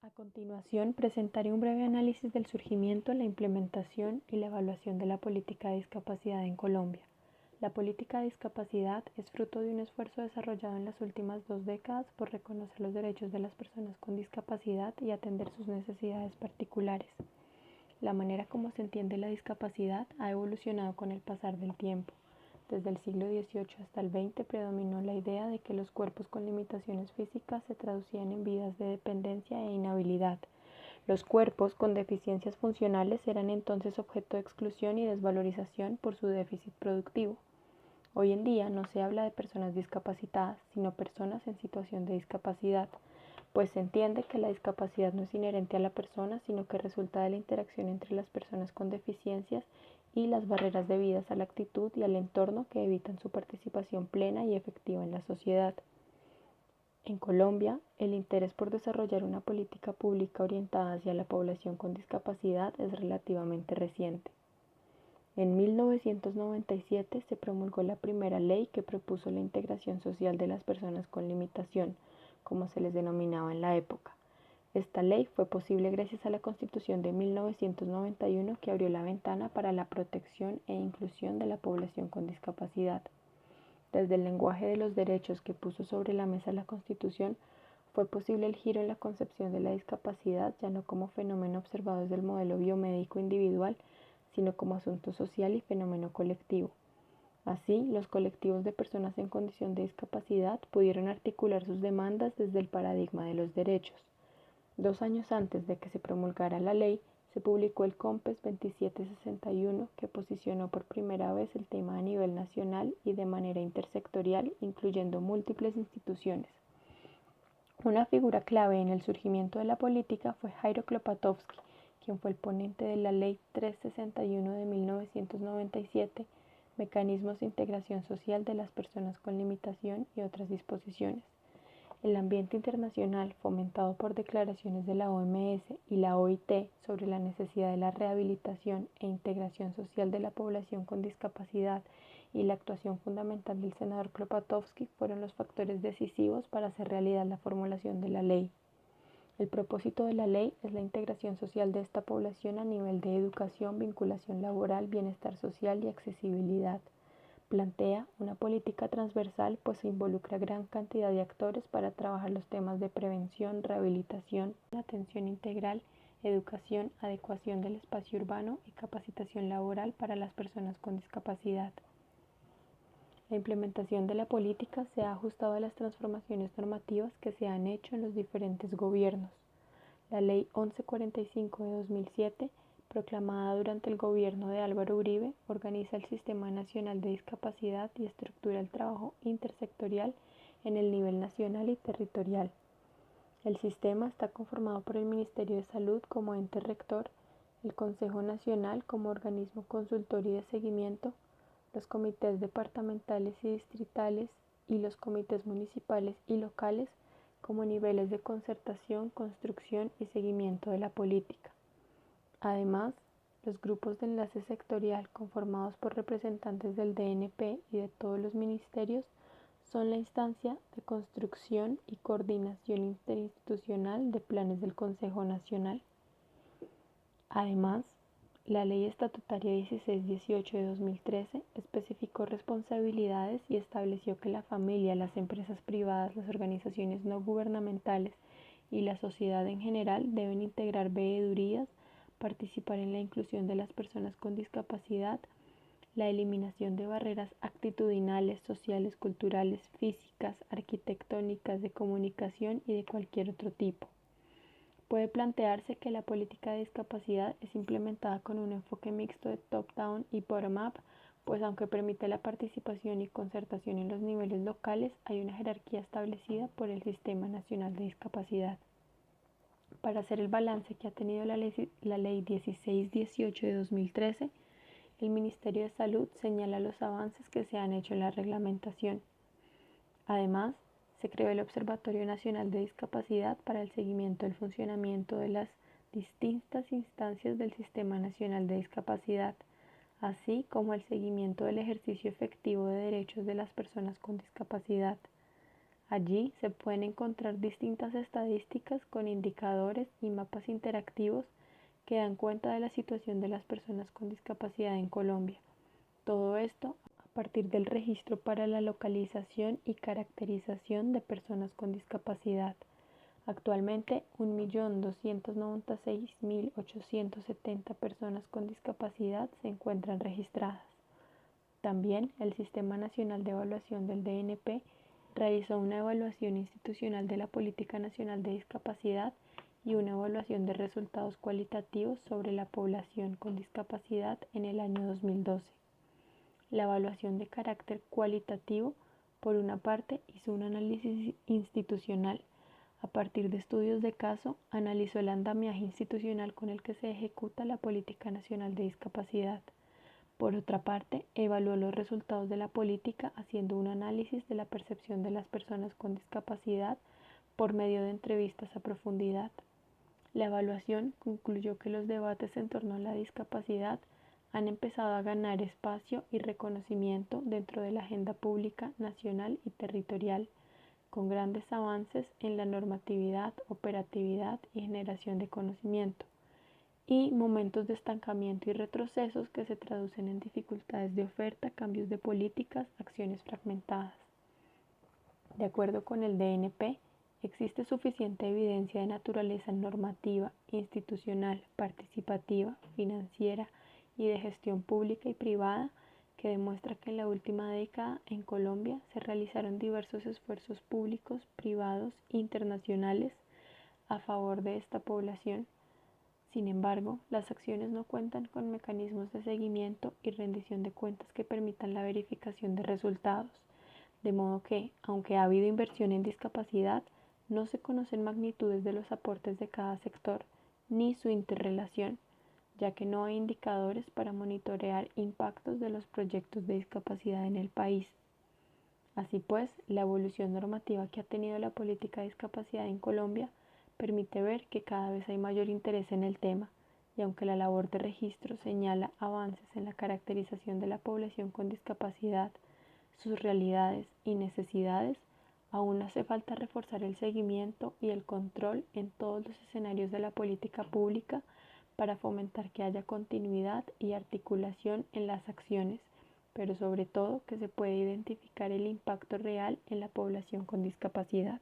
A continuación, presentaré un breve análisis del surgimiento, la implementación y la evaluación de la política de discapacidad en Colombia. La política de discapacidad es fruto de un esfuerzo desarrollado en las últimas 2 décadas por reconocer los derechos de las personas con discapacidad y atender sus necesidades particulares. La manera como se entiende la discapacidad ha evolucionado con el pasar del tiempo. Desde el siglo XVIII hasta el XX predominó la idea de que los cuerpos con limitaciones físicas se traducían en vidas de dependencia e inhabilidad. Los cuerpos con deficiencias funcionales eran entonces objeto de exclusión y desvalorización por su déficit productivo. Hoy en día no se habla de personas discapacitadas, sino personas en situación de discapacidad, pues se entiende que la discapacidad no es inherente a la persona, sino que resulta de la interacción entre las personas con deficiencias y las barreras debidas a la actitud y al entorno que evitan su participación plena y efectiva en la sociedad. En Colombia, el interés por desarrollar una política pública orientada hacia la población con discapacidad es relativamente reciente. En 1997 se promulgó la primera ley que propuso la integración social de las personas con limitación, como se les denominaba en la época. Esta ley fue posible gracias a la Constitución de 1991 que abrió la ventana para la protección e inclusión de la población con discapacidad. Desde el lenguaje de los derechos que puso sobre la mesa la Constitución, fue posible el giro en la concepción de la discapacidad ya no como fenómeno observado desde el modelo biomédico individual, sino como asunto social y fenómeno colectivo. Así, los colectivos de personas en condición de discapacidad pudieron articular sus demandas desde el paradigma de los derechos. 2 años antes de que se promulgara la ley, se publicó el COMPES 2761, que posicionó por primera vez el tema a nivel nacional y de manera intersectorial, incluyendo múltiples instituciones. Una figura clave en el surgimiento de la política fue Jairo Klopatowski, quien fue el ponente de la Ley 361 de 1997, Mecanismos de Integración Social de las Personas con Limitación y otras disposiciones. El ambiente internacional, fomentado por declaraciones de la OMS y la OIT sobre la necesidad de la rehabilitación e integración social de la población con discapacidad y la actuación fundamental del senador Klopatowski, fueron los factores decisivos para hacer realidad la formulación de la ley. El propósito de la ley es la integración social de esta población a nivel de educación, vinculación laboral, bienestar social y accesibilidad. Plantea una política transversal, pues se involucra gran cantidad de actores para trabajar los temas de prevención, rehabilitación, atención integral, educación, adecuación del espacio urbano y capacitación laboral para las personas con discapacidad. La implementación de la política se ha ajustado a las transformaciones normativas que se han hecho en los diferentes gobiernos. La Ley 1145 de 2007, proclamada durante el gobierno de Álvaro Uribe, organiza el Sistema Nacional de Discapacidad y estructura el trabajo intersectorial en el nivel nacional y territorial. El sistema está conformado por el Ministerio de Salud como ente rector, el Consejo Nacional como organismo consultor y de seguimiento, los comités departamentales y distritales y los comités municipales y locales como niveles de concertación, construcción y seguimiento de la política. Además, los grupos de enlace sectorial conformados por representantes del DNP y de todos los ministerios son la instancia de construcción y coordinación interinstitucional de planes del Consejo Nacional. Además, la Ley Estatutaria 1618 de 2013 especificó responsabilidades y estableció que la familia, las empresas privadas, las organizaciones no gubernamentales y la sociedad en general deben integrar veedurías, participar en la inclusión de las personas con discapacidad, la eliminación de barreras actitudinales, sociales, culturales, físicas, arquitectónicas, de comunicación y de cualquier otro tipo. Puede plantearse que la política de discapacidad es implementada con un enfoque mixto de top-down y bottom-up, pues aunque permite la participación y concertación en los niveles locales, hay una jerarquía establecida por el Sistema Nacional de Discapacidad. Para hacer el balance que ha tenido la ley 1618 de 2013, el Ministerio de Salud señala los avances que se han hecho en la reglamentación. Además, se creó el Observatorio Nacional de Discapacidad para el seguimiento del funcionamiento de las distintas instancias del Sistema Nacional de Discapacidad, así como el seguimiento del ejercicio efectivo de derechos de las personas con discapacidad. Allí se pueden encontrar distintas estadísticas con indicadores y mapas interactivos que dan cuenta de la situación de las personas con discapacidad en Colombia. Todo esto a partir del registro para la localización y caracterización de personas con discapacidad. Actualmente, 1.296.870 personas con discapacidad se encuentran registradas. También el Sistema Nacional de Evaluación del DNP realizó una evaluación institucional de la Política Nacional de Discapacidad y una evaluación de resultados cualitativos sobre la población con discapacidad en el año 2012. La evaluación de carácter cualitativo, por una parte, hizo un análisis institucional. A partir de estudios de caso, analizó el andamiaje institucional con el que se ejecuta la Política Nacional de Discapacidad. Por otra parte, evaluó los resultados de la política haciendo un análisis de la percepción de las personas con discapacidad por medio de entrevistas a profundidad. La evaluación concluyó que los debates en torno a la discapacidad han empezado a ganar espacio y reconocimiento dentro de la agenda pública nacional y territorial, con grandes avances en la normatividad, operatividad y generación de conocimiento, y momentos de estancamiento y retrocesos que se traducen en dificultades de oferta, cambios de políticas, acciones fragmentadas. De acuerdo con el DNP, existe suficiente evidencia de naturaleza normativa, institucional, participativa, financiera y de gestión pública y privada que demuestra que en la última década en Colombia se realizaron diversos esfuerzos públicos, privados e internacionales a favor de esta población. Sin embargo, las acciones no cuentan con mecanismos de seguimiento y rendición de cuentas que permitan la verificación de resultados, de modo que, aunque ha habido inversión en discapacidad, no se conocen magnitudes de los aportes de cada sector, ni su interrelación, ya que no hay indicadores para monitorear impactos de los proyectos de discapacidad en el país. Así pues, la evolución normativa que ha tenido la política de discapacidad en Colombia permite ver que cada vez hay mayor interés en el tema, y aunque la labor de registro señala avances en la caracterización de la población con discapacidad, sus realidades y necesidades, aún hace falta reforzar el seguimiento y el control en todos los escenarios de la política pública para fomentar que haya continuidad y articulación en las acciones, pero sobre todo que se pueda identificar el impacto real en la población con discapacidad.